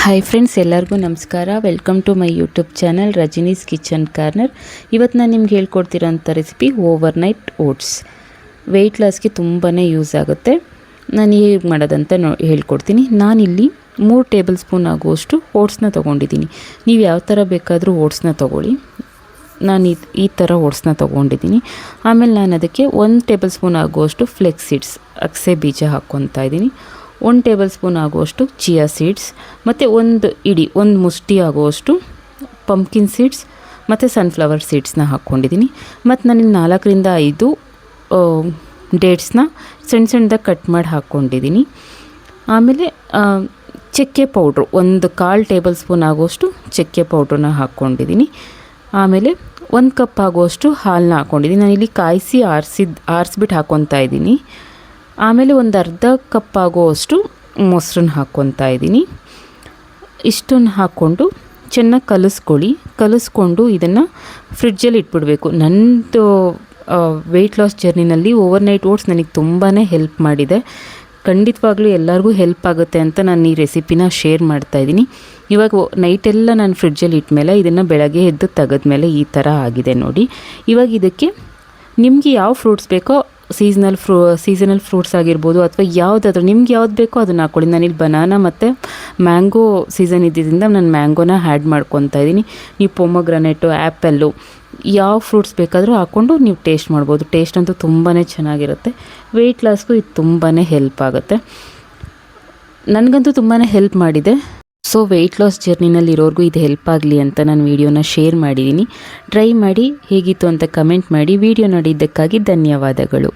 Hi friends, ಎಲ್ಲರಿಗೂ ನಮಸ್ಕಾರ. Welcome to my YouTube channel Rajani's kitchen corner. ಇವತ್ತು ನಾನು ನಿಮ್ಗೆ ಹೇಳ್ಕೊಡ್ತಿರೋಂಥ ರೆಸಿಪಿ ಓವರ್ನೈಟ್ ಓಟ್ಸ್. ವೆಯ್ಟ್ ಲಾಸ್ಗೆ ತುಂಬಾ ಯೂಸ್ ಆಗುತ್ತೆ. ನಾನು ಹೇಗೆ ಮಾಡೋದಂತ ಹೇಳ್ಕೊಡ್ತೀನಿ. ನಾನಿಲ್ಲಿ 3 ಟೇಬಲ್ ಸ್ಪೂನ್ ಆಗುವಷ್ಟು ಓಟ್ಸ್ನ ತೊಗೊಂಡಿದ್ದೀನಿ. ನೀವು ಯಾವ ಥರ ಬೇಕಾದರೂ ಓಟ್ಸ್ನ ತೊಗೊಳ್ಳಿ. ನಾನು ಈ ಥರ ಓಟ್ಸ್ನ ತೊಗೊಂಡಿದ್ದೀನಿ. ಆಮೇಲೆ ನಾನು ಅದಕ್ಕೆ 1 ಟೇಬಲ್ ಸ್ಪೂನ್ ಆಗುವಷ್ಟು ಫ್ಲೆಕ್ಸ್ ಸೀಡ್ಸ್, ಅಗಸೆ ಬೀಜ ಹಾಕ್ಕೊತಾ ಇದ್ದೀನಿ. 1 ಟೇಬಲ್ ಸ್ಪೂನ್ ಆಗುವಷ್ಟು ಚಿಯಾ ಸೀಡ್ಸ್, ಮತ್ತು ಒಂದು ಮುಷ್ಟಿ ಆಗುವಷ್ಟು ಪಂಪ್ಕಿನ್ ಸೀಡ್ಸ್ ಮತ್ತು ಸನ್ಫ್ಲವರ್ ಸೀಡ್ಸ್ನ ಹಾಕ್ಕೊಂಡಿದ್ದೀನಿ. ಮತ್ತು ನಾನಿಲ್ಲಿ 4 ರಿಂದ 5 ಡೇಟ್ಸ್ನ ಸಣ್ಣದಾಗಿ ಕಟ್ ಮಾಡಿ ಹಾಕ್ಕೊಂಡಿದ್ದೀನಿ. ಆಮೇಲೆ ಚಕ್ಕೆ ಪೌಡ್ರು, 1/4 ಟೇಬಲ್ ಸ್ಪೂನ್ ಆಗುವಷ್ಟು ಚಕ್ಕೆ ಪೌಡ್ರನ್ನ ಹಾಕ್ಕೊಂಡಿದ್ದೀನಿ. ಆಮೇಲೆ 1 ಕಪ್ ಆಗುವಷ್ಟು ಹಾಲನ್ನ ಹಾಕ್ಕೊಂಡಿದ್ದೀನಿ. ನಾನಿಲ್ಲಿ ಕಾಯಿಸಿ ಆರಿಸ್ಬಿಟ್ಟು ಹಾಕ್ಕೊತಾ ಇದ್ದೀನಿ. ಆಮೇಲೆ ಒಂದು ಅರ್ಧ ಕಪ್ ಆಗುವಷ್ಟು ಮೊಸರನ್ನ ಹಾಕ್ಕೊತಾ ಇದ್ದೀನಿ. ಇಷ್ಟನ್ನು ಹಾಕ್ಕೊಂಡು ಚೆನ್ನಾಗಿ ಕಲಿಸ್ಕೊಂಡು ಇದನ್ನು ಫ್ರಿಡ್ಜಲ್ಲಿ ಇಟ್ಬಿಡಬೇಕು. ನನ್ನದು ವೆಯ್ಟ್ ಲಾಸ್ ಜರ್ನಿನಲ್ಲಿ ಓವರ್ನೈಟ್ ಓಟ್ಸ್ ನನಗೆ ತುಂಬಾ ಹೆಲ್ಪ್ ಮಾಡಿದೆ. ಖಂಡಿತವಾಗ್ಲೂ ಎಲ್ಲರಿಗೂ ಹೆಲ್ಪ್ ಆಗುತ್ತೆ ಅಂತ ನಾನು ಈ ರೆಸಿಪಿನ ಶೇರ್ ಮಾಡ್ತಾಯಿದ್ದೀನಿ. ಇವಾಗ ನೈಟೆಲ್ಲ ನಾನು ಫ್ರಿಡ್ಜಲ್ಲಿ ಇಟ್ಮೇಲೆ ಇದನ್ನು ಬೆಳಗ್ಗೆ ಎದ್ದು ತೆಗೆದ್ಮೇಲೆ ಈ ಥರ ಆಗಿದೆ ನೋಡಿ. ಇವಾಗ ಇದಕ್ಕೆ ನಿಮಗೆ ಯಾವ ಫ್ರೂಟ್ಸ್ ಬೇಕೋ, ಸೀಸನಲ್ ಫ್ರೂಟ್ಸ್ ಆಗಿರ್ಬೋದು, ಅಥವಾ ಯಾವುದಾದ್ರೂ ನಿಮ್ಗೆ ಯಾವ್ದು ಬೇಕೋ ಅದನ್ನು ಹಾಕ್ಕೊಳ್ಳಿ. ನಾನಿಲ್ಲಿ ಬನಾನಾ ಮತ್ತು ಮ್ಯಾಂಗೋ ಸೀಸನ್ ಇದ್ದಿದ್ದರಿಂದ ನಾನು ಮ್ಯಾಂಗೋನ ಆ್ಯಡ್ ಮಾಡ್ಕೊತಾ ಇದ್ದೀನಿ. ನೀವು ಪೊಮೊಗ್ರಾನೇಟು, ಆ್ಯಪಲ್ಲು, ಯಾವ ಫ್ರೂಟ್ಸ್ ಬೇಕಾದರೂ ಹಾಕ್ಕೊಂಡು ನೀವು ಟೇಸ್ಟ್ ಮಾಡ್ಬೋದು. ಟೇಸ್ಟ್ ಅಂತೂ ತುಂಬಾ ಚೆನ್ನಾಗಿರುತ್ತೆ. ವೆಯ್ಟ್ ಲಾಸ್ಗೂ ಇದು ತುಂಬಾ ಹೆಲ್ಪ್ ಆಗುತ್ತೆ. ನನಗಂತೂ ತುಂಬಾ ಹೆಲ್ಪ್ ಮಾಡಿದೆ. ಸೊ ವೆಯ್ಟ್ ಲಾಸ್ ಜರ್ನಿನಲ್ಲಿರೋರ್ಗೂ ಇದು ಹೆಲ್ಪ್ ಆಗಲಿ ಅಂತ ನಾನು ವಿಡಿಯೋನ ಶೇರ್ ಮಾಡಿದ್ದೀನಿ. ಟ್ರೈ ಮಾಡಿ ಹೇಗಿತ್ತು ಅಂತ ಕಮೆಂಟ್ ಮಾಡಿ. ವಿಡಿಯೋ ನೋಡಿದ್ದಕ್ಕಾಗಿ ಧನ್ಯವಾದಗಳು.